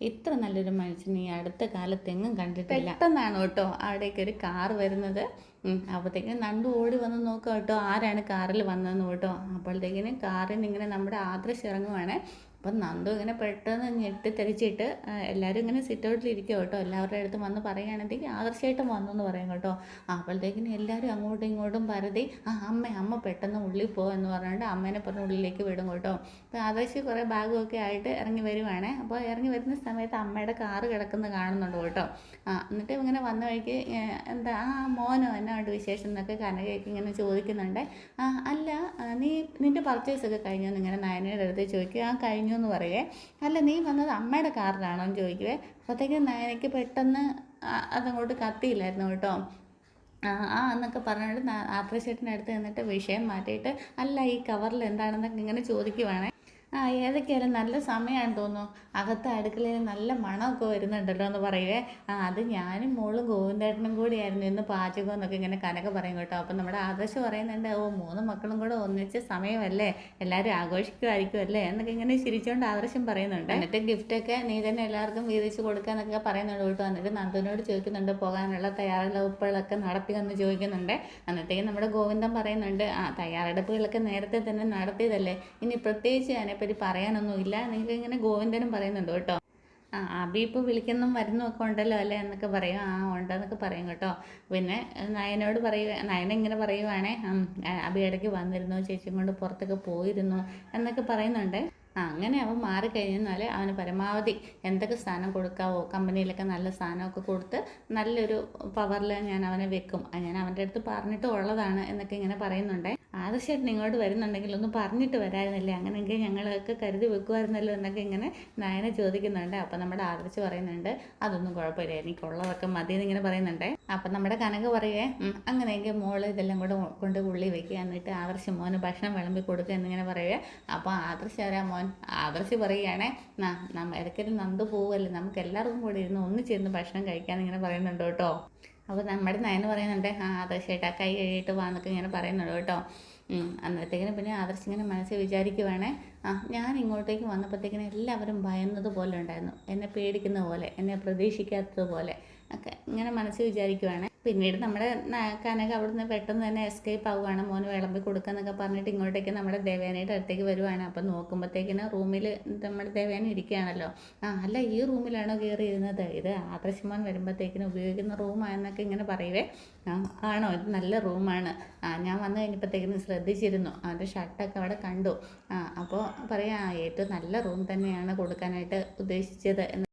ഇത്ര നല്ലൊരു മനുഷ്യനെ ഈ അടുത്ത കാലത്തെങ്ങും കണ്ടിട്ടില്ല. പെട്ടെന്നാണ് കേട്ടോ അവിടേക്ക് ഒരു കാർ വരുന്നത്. അപ്പോഴത്തേക്കിനും നണ്ടു ഓടി വന്ന് നോക്കുക കേട്ടോ, ആരാണ് കാറിൽ വന്നതെന്ന് കേട്ടോ. അപ്പോഴത്തേക്കിനും കാറിൽ നിന്ന് ഇങ്ങനെ നമ്മുടെ ആദർശ് ഇറങ്ങുവാണ്. അപ്പം നന്ദു ഇങ്ങനെ പെട്ടെന്ന് ഞെട്ടിത്തെറിച്ചിട്ട് എല്ലാവരും ഇങ്ങനെ സിറ്റ് ഔട്ടിൽ ഇരിക്കുക കേട്ടോ. എല്ലാവരുടെ അടുത്തും വന്ന് പറയുകയാണെങ്കിൽ ആദർശമായിട്ടും വന്നു എന്ന് പറയും കേട്ടോ. അപ്പോഴത്തേക്കിനും എല്ലാവരും അങ്ങോട്ടും ഇങ്ങോട്ടും പരതി അമ്മ പെട്ടെന്ന് ഉള്ളിൽ പോകും എന്ന് പറഞ്ഞുകൊണ്ട് അമ്മേനെ പറഞ്ഞ് ഉള്ളിലേക്ക് വിടും കേട്ടോ. അപ്പോൾ ആദർശ് കുറേ ബാഗൊക്കെ ആയിട്ട് ഇറങ്ങി വരുവാണേ. അപ്പോൾ ഇറങ്ങി വരുന്ന സമയത്ത് അമ്മയുടെ കാറ് കിടക്കുന്നത് കാണുന്നുണ്ട് കേട്ടോ. എന്നിട്ട് ഇങ്ങനെ വന്ന വഴിക്ക് എന്താ മോനോ എന്നാണ്ട് വിശേഷം എന്നൊക്കെ കനകയൊക്കെ ഇങ്ങനെ ചോദിക്കുന്നുണ്ട്. അല്ല നിൻ്റെ പർച്ചേസൊക്കെ കഴിഞ്ഞോ എന്നിങ്ങനെ നയനയുടെ അടുത്ത് ചോദിക്കുക. കഴിഞ്ഞു എന്ന് പറയേ. അല്ല നീ വന്നത് അമ്മയുടെ കാറിലാണോ എന്ന് ചോദിക്കുവേ. അപ്പോഴത്തേക്കും നയനയ്ക്ക് പെട്ടെന്ന് അതങ്ങോട്ട് കത്തിയില്ലായിരുന്നു കേട്ടോ. എന്നൊക്കെ പറഞ്ഞിട്ട് ആത്രശേട്ടൻ്റെ അടുത്ത് നിന്നിട്ട് വിഷയം മാറ്റിയിട്ട് അല്ല ഈ കവറിൽ എന്താണെന്നൊക്കെ ഇങ്ങനെ ചോദിക്കുവാണേ. ഏതൊക്കെയായാലും നല്ല സമയമാണെന്ന് തോന്നുന്നു. അകത്തെ അടുക്കളയിൽ നല്ല മണമൊക്കെ വരുന്നുണ്ടല്ലോ എന്ന് പറയുവേ. അത് ഞാനും മോളും ഗോവിന്ദേട്ടനും കൂടിയായിരുന്നു ഇന്ന് പാചകം എന്നൊക്കെ ഇങ്ങനെ കനക പറയും കേട്ടോ. അപ്പം നമ്മുടെ ആദർശ് പറയുന്നുണ്ട്, 3 മക്കളും കൂടെ ഒന്നിച്ച് സമയമല്ലേ, എല്ലാവരും ആഘോഷിക്കുമായിരിക്കും അല്ലേ എന്നൊക്കെ ഇങ്ങനെ ചിരിച്ചുകൊണ്ട് ആദർശം പറയുന്നുണ്ട്. എന്നിട്ട് ഗിഫ്റ്റൊക്കെ നീ തന്നെ എല്ലാവർക്കും വീതിച്ച് കൊടുക്കുക എന്നൊക്കെ പറയുന്നുണ്ട് കേട്ടോ. എന്നിട്ട് നന്ദുവിനോട് ചോദിക്കുന്നുണ്ട് പോകാനുള്ള തയ്യാറെടുപ്പുകളൊക്കെ നടത്തിയെന്ന് ചോദിക്കുന്നുണ്ട്. എന്നിട്ടേക്കും നമ്മുടെ ഗോവിന്ദൻ പറയുന്നുണ്ട് തയ്യാറെടുപ്പുകളൊക്കെ നേരത്തെ തന്നെ നടത്തിയതല്ലേ, ഇനി പ്രത്യേകിച്ച് അതിനെപ്പറ്റി പറയാനൊന്നുമില്ല. നിങ്ങൾക്ക് ഇങ്ങനെ ഗോവിന്ദനും പറയുന്നുണ്ട് കേട്ടോ. അബി ഇപ്പോൾ വിളിക്കുന്നതും വരുന്നതൊക്കെ ഉണ്ടല്ലോ അല്ലേ എന്നൊക്കെ പറയും. ഉണ്ടെന്നൊക്കെ പറയും കേട്ടോ. പിന്നെ നയന ഇങ്ങനെ പറയുവാണേ, അബി ഇടയ്ക്ക് വന്നിരുന്നു, ചേച്ചിയും കൊണ്ട് പുറത്തൊക്കെ പോയിരുന്നു എന്നൊക്കെ പറയുന്നുണ്ട്. അങ്ങനെ അവൻ മാറിക്കഴിഞ്ഞാൽ അവന് പരമാവധി എന്തൊക്കെ സ്ഥാനം കൊടുക്കാവോ കമ്പനിയിലൊക്കെ നല്ല സ്ഥാനമൊക്കെ കൊടുത്ത് നല്ലൊരു പവറിൽ ഞാൻ അവനെ വെക്കും. ഞാൻ അവൻ്റെ അടുത്ത് പറഞ്ഞിട്ട് ഉള്ളതാണ് എന്നൊക്കെ ഇങ്ങനെ പറയുന്നുണ്ട്. ആദർശമായിട്ട് ഇങ്ങോട്ട് വരുന്നുണ്ടെങ്കിൽ ഒന്ന് പറഞ്ഞിട്ട് വരായിരുന്നില്ലേ, അങ്ങനെയെങ്കിൽ ഞങ്ങളൊക്കെ കരുതി വെക്കുമായിരുന്നല്ലോ എന്നൊക്കെ ഇങ്ങനെ നയന ചോദിക്കുന്നുണ്ട്. അപ്പം നമ്മുടെ ആദർശ് പറയുന്നുണ്ട് അതൊന്നും കുഴപ്പമില്ല, എനിക്കുള്ളതൊക്കെ മതി എന്നിങ്ങനെ പറയുന്നുണ്ട്. അപ്പം നമ്മുടെ കനക പറയുവേ അങ്ങനെയെങ്കിൽ മോള് ഇതെല്ലാം കൂടെ കൊണ്ട് ഉള്ളി വെക്കുക, എന്നിട്ട് ആദർശ് മോന് ഭക്ഷണം വിളമ്പി കൊടുക്കുക എന്നിങ്ങനെ പറയുവേ. അപ്പോൾ ആദർശ് പറയുകയാണേ ഇടയ്ക്കൊരു നന്ദു പോവല്ലേ, നമുക്ക് എല്ലാവർക്കും കൂടി ഇരുന്ന് ഒന്നിച്ചിരുന്ന് ഭക്ഷണം കഴിക്കാമെന്നിങ്ങനെ പറയുന്നുണ്ട് കേട്ടോ. അപ്പോൾ നമ്മുടെ നയന് പറയുന്നുണ്ട് ആദർശമായിട്ട് കൈ കഴിയിട്ട് വാന്നൊക്കെ ഇങ്ങനെ പറയുന്നുണ്ട് കേട്ടോ. അന്നത്തേക്കിനും പിന്നെ ആദർശ് ഇങ്ങനെ മനസ്സിൽ വിചാരിക്കുവാണേ, ഞാൻ ഇങ്ങോട്ടേക്ക് വന്നപ്പോഴത്തേക്കിനും എല്ലാവരും ഭയന്നതുപോലെ ഉണ്ടായിരുന്നു, എന്നെ പേടിക്കുന്ന പോലെ, എന്നെ പ്രതീക്ഷിക്കാത്തതുപോലെ ഒക്കെ ഇങ്ങനെ മനസ്സിൽ വിചാരിക്കുവാണ്. പിന്നീട് നമ്മുടെ കനക അവിടുന്ന് പെട്ടെന്ന് തന്നെ എസ്കേപ്പ് ആവുകയാണ്. മോന് വിളമ്പി കൊടുക്കുക എന്നൊക്കെ പറഞ്ഞിട്ട് ഇങ്ങോട്ടേക്ക് നമ്മുടെ ദേവേനയുടെ അടുത്തേക്ക് വരുവാണ്. അപ്പം നോക്കുമ്പോഴത്തേക്കിന് റൂമിൽ നമ്മുടെ ദേവേന ഇരിക്കുകയാണല്ലോ. അല്ല ഈ റൂമിലാണോ കയറി ഇരുന്നത്, ഇത് ആദർശ് മോൻ വരുമ്പോഴത്തേക്കിന് ഉപയോഗിക്കുന്ന റൂമാണെന്നൊക്കെ ഇങ്ങനെ പറയുവേ. ആണോ, ഇത് നല്ല റൂമാണ്, ഞാൻ വന്നു കഴിഞ്ഞപ്പോഴത്തേക്കിന് ശ്രദ്ധിച്ചിരുന്നു, അവൻ്റെ ഷർട്ടൊക്കെ അവിടെ കണ്ടു. അപ്പോൾ പറയാം ഏറ്റവും നല്ല റൂം തന്നെയാണ് കൊടുക്കാനായിട്ട് ഉദ്ദേശിച്ചത് എന്ന്